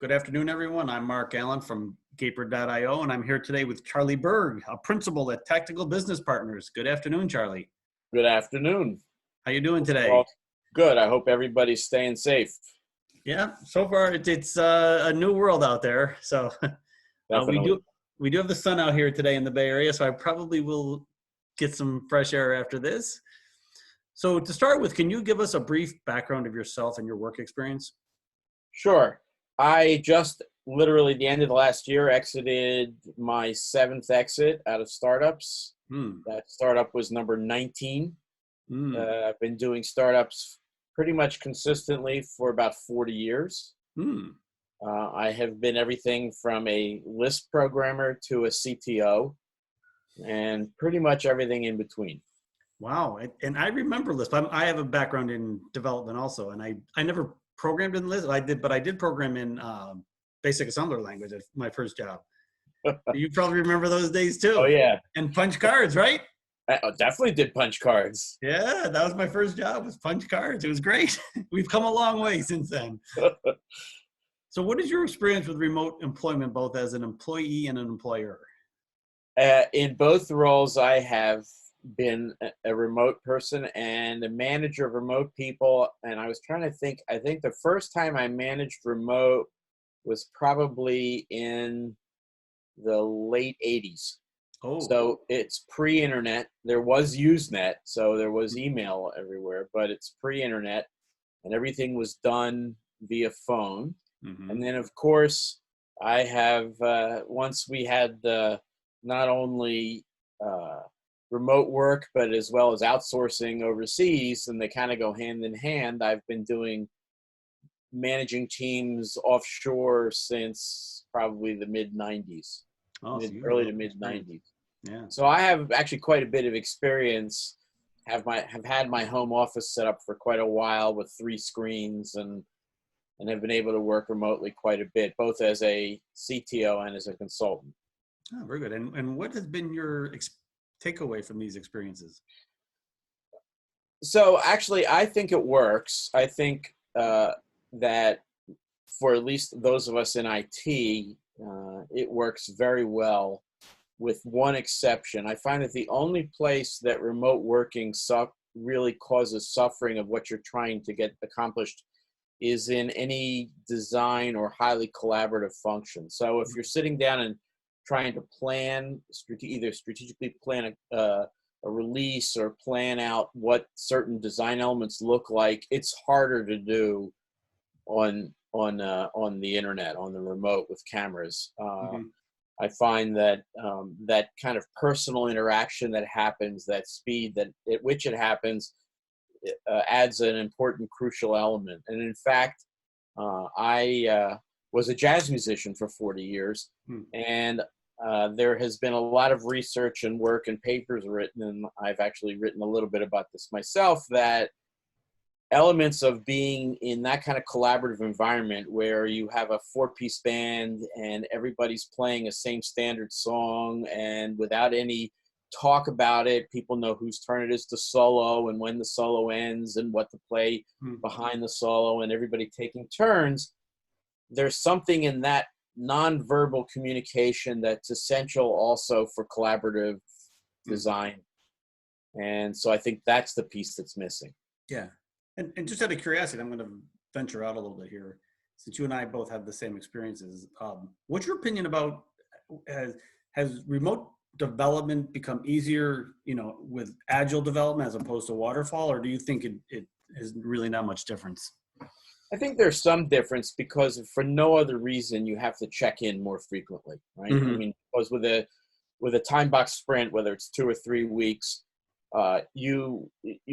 Good afternoon, everyone. I'm Mark Allen from Gaper.io, and I'm here today with Charlie Berg, a principal at Tactical Business Partners. Good afternoon, Charlie. Good afternoon. How you doing Well, today? good. I hope everybody's staying safe. Yeah, so far it's a new world out there. So we Definitely. do have the sun out here today in the Bay Area, so I probably will get some fresh air after this. So to start with, can you give us a brief background of yourself and your work experience? Sure. I just literally the end of the last year exited my seventh exit out of startups. Hmm. That startup was number 19. Hmm. I've been doing startups pretty much consistently for about 40 years. Hmm. I have been everything from a list programmer to a CTO and pretty much everything in between. Wow. And I remember Lisp. I have a background in development also, and I never programmed in Lisp. But I did program in basic assembler language at my first job. You probably remember those days Oh, too. yeah. And punch cards, right? I definitely did punch cards. Yeah, that was my first job, was punch cards. It was great. We've come a long way since then. So what is your experience with remote employment, both as an employee and an employer? In both roles, I have been a remote person and a manager of remote people. And I was trying to think, I think the first time I managed remote was probably in the late 80s. Oh. So it's pre-internet. There was Usenet, so there was email everywhere, but it's pre-internet and everything was done via phone. Mm-hmm. And then, of course, I have, once we had not only uh, remote work, but as well as outsourcing overseas, and they kind of go hand in hand, I've been doing managing teams offshore since probably the mid 90s, Oh, so you have a early lot to of mid experience. 90s. Yeah. So I have actually quite a bit of experience. Have had my home office set up for quite a while with 3 screens and have been able to work remotely quite a bit, both as a CTO and as a consultant. Oh, very good. And what has been your takeaway from these experiences? So actually, I think it works. I think that for at least those of us in IT, it works very well with one exception. I find that the only place that remote working really causes suffering of what you're trying to get accomplished is in any design or highly collaborative function. So if you're sitting down and trying to plan, either strategically plan a release or plan out what certain design elements look like, it's harder to do on the internet, on the remote with cameras. Mm-hmm. I find that that kind of personal interaction that happens, that speed that at which it happens, adds an important, crucial element. And in fact, I was a jazz musician for 40 years, and there has been a lot of research and work and papers written, and I've actually written a little bit about this myself, that elements of being in that kind of collaborative environment where you have a 4-piece band and everybody's playing a same standard song, and without any talk about it, people know whose turn it is to solo and when the solo ends and what to play behind the solo, and everybody taking turns. There's something in that nonverbal communication that's essential also for collaborative design. And so I think that's the piece that's missing. Yeah. And just out of curiosity, I'm going to venture out a little bit here, since you and I both have the same experiences. What's your opinion about has remote development become easier, with agile development as opposed to waterfall, or do you think it is really not much difference? I think there's some difference because for no other reason you have to check in more frequently, right? I mean, because with a time box sprint, whether it's 2 or 3 weeks, you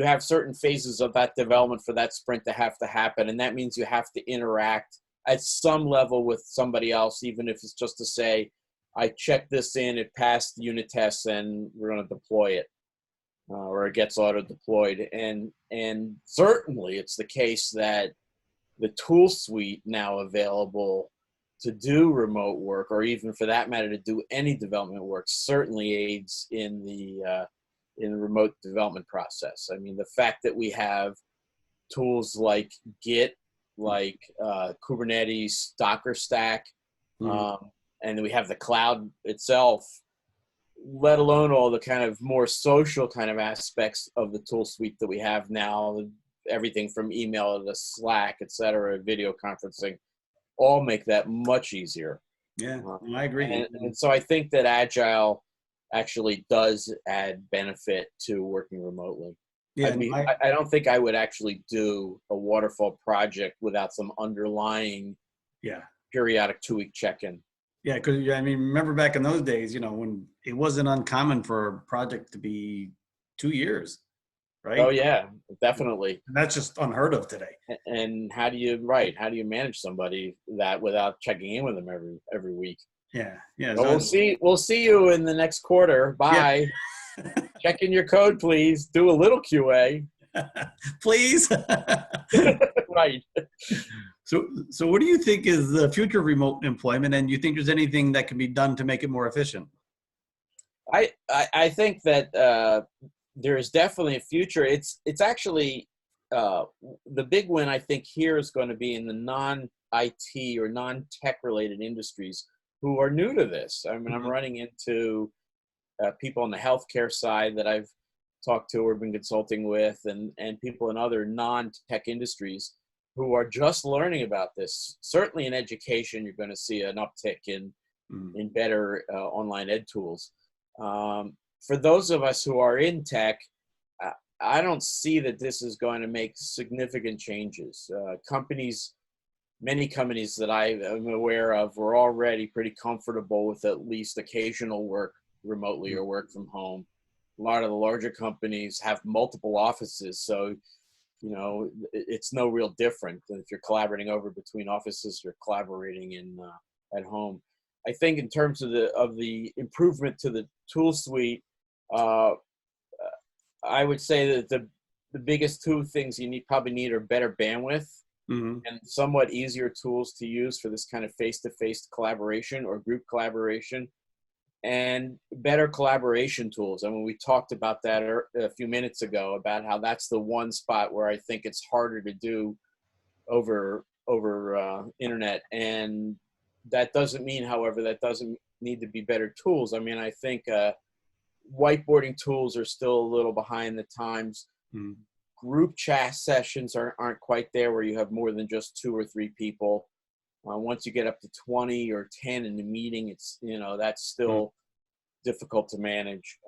have certain phases of that development for that sprint to happen, and that means you have to interact at some level with somebody else, even if it's just to say, I checked this in, it passed the unit tests, and we're going to deploy it, or it gets auto deployed. And certainly it's the case that the tool suite now available to do remote work, or even for that matter to do any development work, certainly aids in the remote development process. I mean, the fact that we have tools like Git like Kubernetes, Docker stack, Mhm. and then we have the cloud itself, let alone all the kind of more social kind of aspects of the tool suite that we have now, everything from email to Slack, et cetera, video conferencing, all make that much easier. Yeah, Uh, I agree. and so I think that Agile actually does add benefit to working remotely. Yeah, no, I don't think I would actually do a waterfall project without some underlying yeah. periodic 2-week check-in. Yeah, because I mean, remember back in those days, when it wasn't uncommon for a project to be 2 years, Oh right? yeah, definitely. And that's just unheard of today. And how do you manage somebody that without checking in with them every week? Yeah, yeah, Well, we'll see you in the next quarter. yeah. Bye. Check in your code, please. Do a little QA. Please. Right. So what do you think is the future of remote employment, and do you think there's anything that can be done to make it more efficient? I think that there is definitely a future. It's actually the big win I think here is going to be in the non-IT or non-tech related industries who are new to this. I mean, I'm Mhm. running into people on the healthcare side that I've talked to or been consulting with, and people in other non-tech industries who are just learning about this. Certainly in education, you're going to see an uptick Mhm. in better online ed tools. For those of us who are in tech, I I don't see that this is going to make significant changes. Many companies that I am aware of were already pretty comfortable with at least occasional work remotely or work from home. A lot of the larger companies have multiple offices, so it's no real different. If you're collaborating over between offices, you're collaborating in at home. I think in terms of the improvement to the tool suite, uh, I would say that the biggest two things you probably need are better bandwidth Mhm. and somewhat easier tools to use for this kind of face-to-face collaboration or group collaboration, and better collaboration tools. I mean, we talked about that a few minutes ago about how that's the one spot where I think it's harder to do over internet. And that doesn't mean, however, that doesn't need to be better tools. I mean, I think whiteboarding tools are still a little behind the times. Mhm. Group chat sessions aren't quite there where you have more than just 2 or 3 people. Once you get up to 20 or 10 in the meeting, it's that's Mhm. still difficult to manage.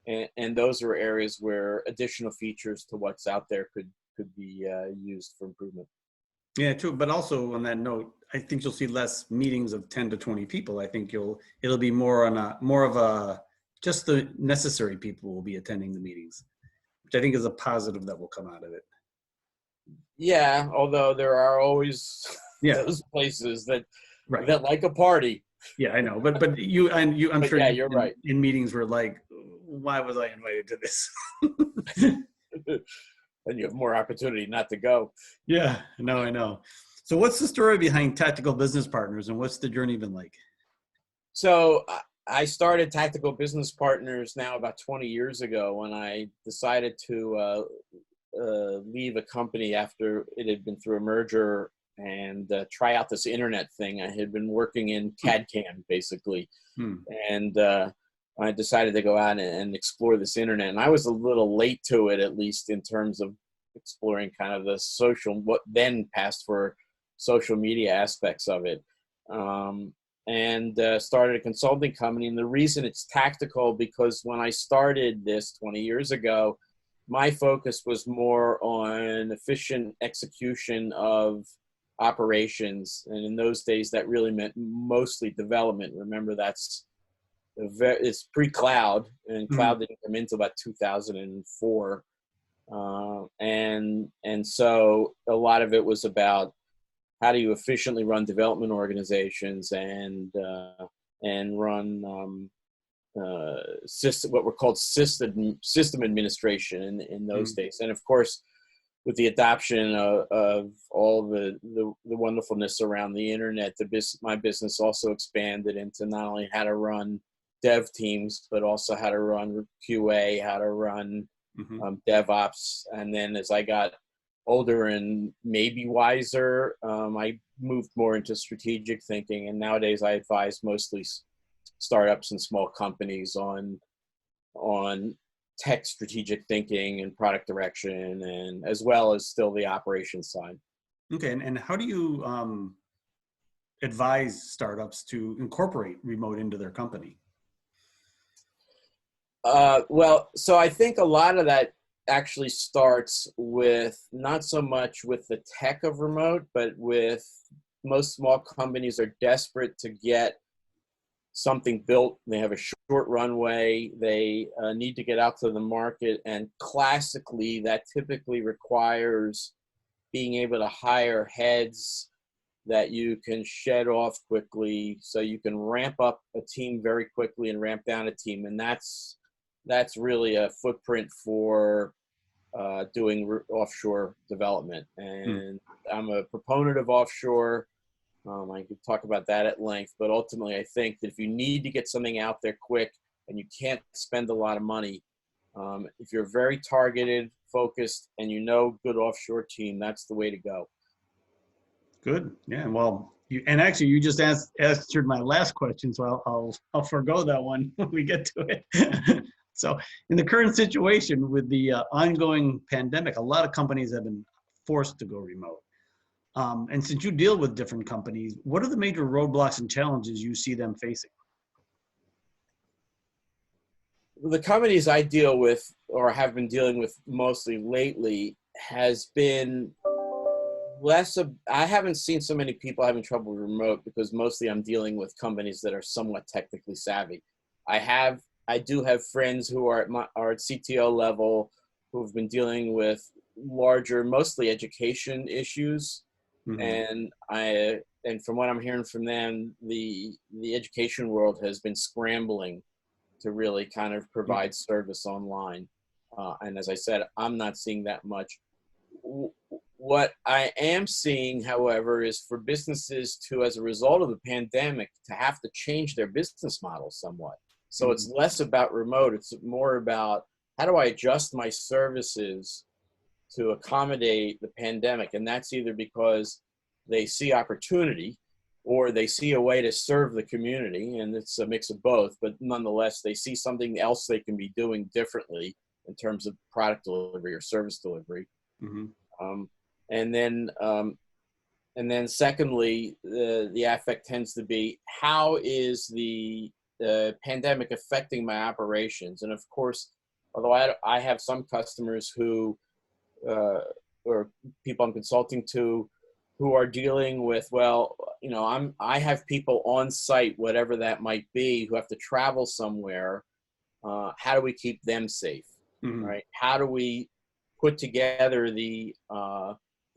And those are areas where additional features to what's out there could be used for improvement. Yeah, true. But also on that note, I think you'll see less meetings of 10 to 20 people. I think it'll be more of a just the necessary people will be attending the meetings, which I think is a positive that will come out of it. Yeah, although there are always Yeah, those places that right. like a party. Yeah, I know. But I'm But sure yeah, you you're right. in meetings were like, why was I invited to this? And you have more opportunity not to go. Yeah, no, I know. So what's the story behind Tactical Business Partners, and what's the journey been like? So I started Tactical Business Partners now about 20 years ago when I decided to leave a company after it had been through a merger and try out this internet thing. I had been working in CAD CAM basically, Hmm. and I decided to go out and explore this internet. And I was a little late to it, at least in terms of exploring kind of the social, what then passed for social media aspects of it. Um, and started a consulting company. And the reason it's tactical, because when I started this 20 years ago, my focus was more on efficient execution of operations. And in those days, that really meant mostly development. Remember, it's pre-cloud, and Hmm. cloud didn't come in until about 2004. And so a lot of it was about how do you efficiently run development organizations and run system, what were called system administration in those Hmm. days. And of course, with the adoption of all the wonderfulness around the internet, my business also expanded into not only how to run dev teams, but also how to run QA, how to run Hmm. DevOps. And then as I got older and maybe wiser, I moved more into strategic thinking. And nowadays I advise mostly startups and small companies on tech strategic thinking and product direction, and as well as still the operations side. Okay, and how do you advise startups to incorporate remote into their company? Well, so I think a lot of that actually starts with not so much with the tech of remote, but with most small companies are desperate to get something built. They have a short runway. They need to get out to the market. And classically, that typically requires being able to hire heads that you can shed off quickly, so you can ramp up a team very quickly and ramp down a team. And that's really a footprint for doing offshore development. And I'm a proponent of offshore. I could talk about that at length, but ultimately I think that if you need to get something out there quick and you can't spend a lot of money, if you're very targeted, focused, and you know good offshore team, that's the way to go. Good. Yeah. Well, and actually, you just answered my last question, so I'll forgo that one when we get to it. So, in the current situation with the ongoing pandemic, a lot of companies have been forced to go remote. And since you deal with different companies, what are the major roadblocks and challenges you see them facing? The companies I deal with or have been dealing with mostly lately has been I haven't seen so many people having trouble with remote, because mostly I'm dealing with companies that are somewhat technically savvy. I do have friends who are at CTO level who've been dealing with larger, mostly education issues. And from what I'm hearing from them, the education world has been scrambling to really kind of provide service online. And as I said, I'm not seeing that much. What I am seeing, however, is for businesses to, as a result of the pandemic, to have to change their business model somewhat. So it's less about remote. It's more about, how do I adjust my services to accommodate the pandemic? And that's either because they see opportunity or they see a way to serve the community, and it's a mix of both. But nonetheless, they see something else they can be doing differently in terms of product delivery or service delivery. And then secondly, the affect tends to be, how is the pandemic affecting my operations? And of course, although I have some customers who, or people I'm consulting to, who are dealing with, well, I have people on site, whatever that might be, who have to travel somewhere. How do we keep them safe, right? How do we put together the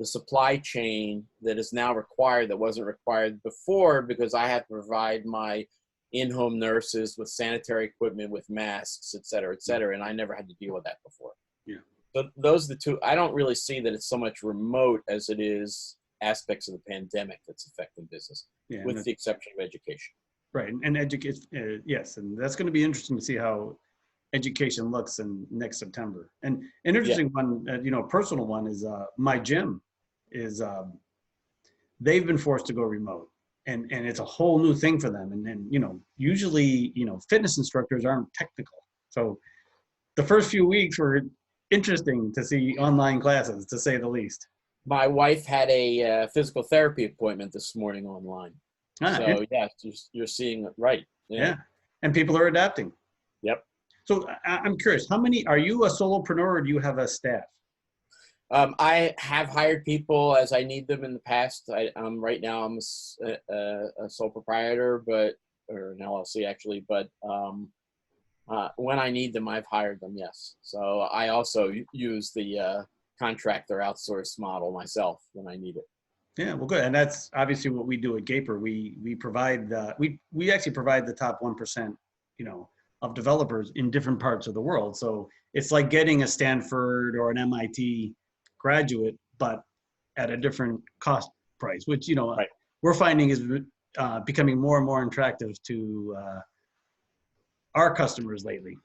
supply chain that is now required, that wasn't required before, because I had to provide my in-home nurses with sanitary equipment, with masks, et cetera, and I never had to deal with that before. Yeah. So those are the two. I don't really see that it's so much remote as it is aspects of the pandemic that's affecting business, with the exception of education. Right, and education, yes, and that's going to be interesting to see how education looks in next September. And an interesting one, personal one, is my gym is they've been forced to go remote, and it's a whole new thing for them. And usually fitness instructors aren't technical, so the first few weeks were interesting to see online classes, to say the least. My wife had a physical therapy appointment this morning online. So yeah, you're seeing it, right? Yeah, and people are adapting. Yep. So I'm curious, how many, are you a solopreneur or do you have a staff? I have hired people as I need them in the past. Right now I'm a sole proprietor, or an LLC actually, but when I need them, I've hired them, yes. So I also use the contractor outsource model myself when I need it. Yeah, well, good. And that's obviously what we do at Gaper. We provide we actually provide the top 1%, of developers in different parts of the world. So it's like getting a Stanford or an MIT graduate, but at a different cost price, which right. We're finding is becoming more and more attractive to our customers lately.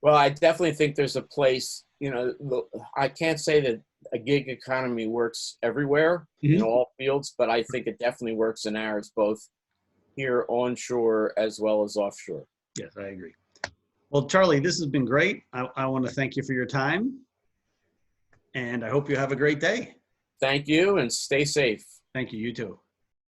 Well, I definitely think there's a place, I can't say that a gig economy works everywhere in Mhm. all fields, but I think it definitely works in ours, both here onshore as well as offshore. Yes, I agree. Well, Charlie, this has been great. I want to thank you for your time, and I hope you have a great day. Thank you and stay safe. Thank you. You too.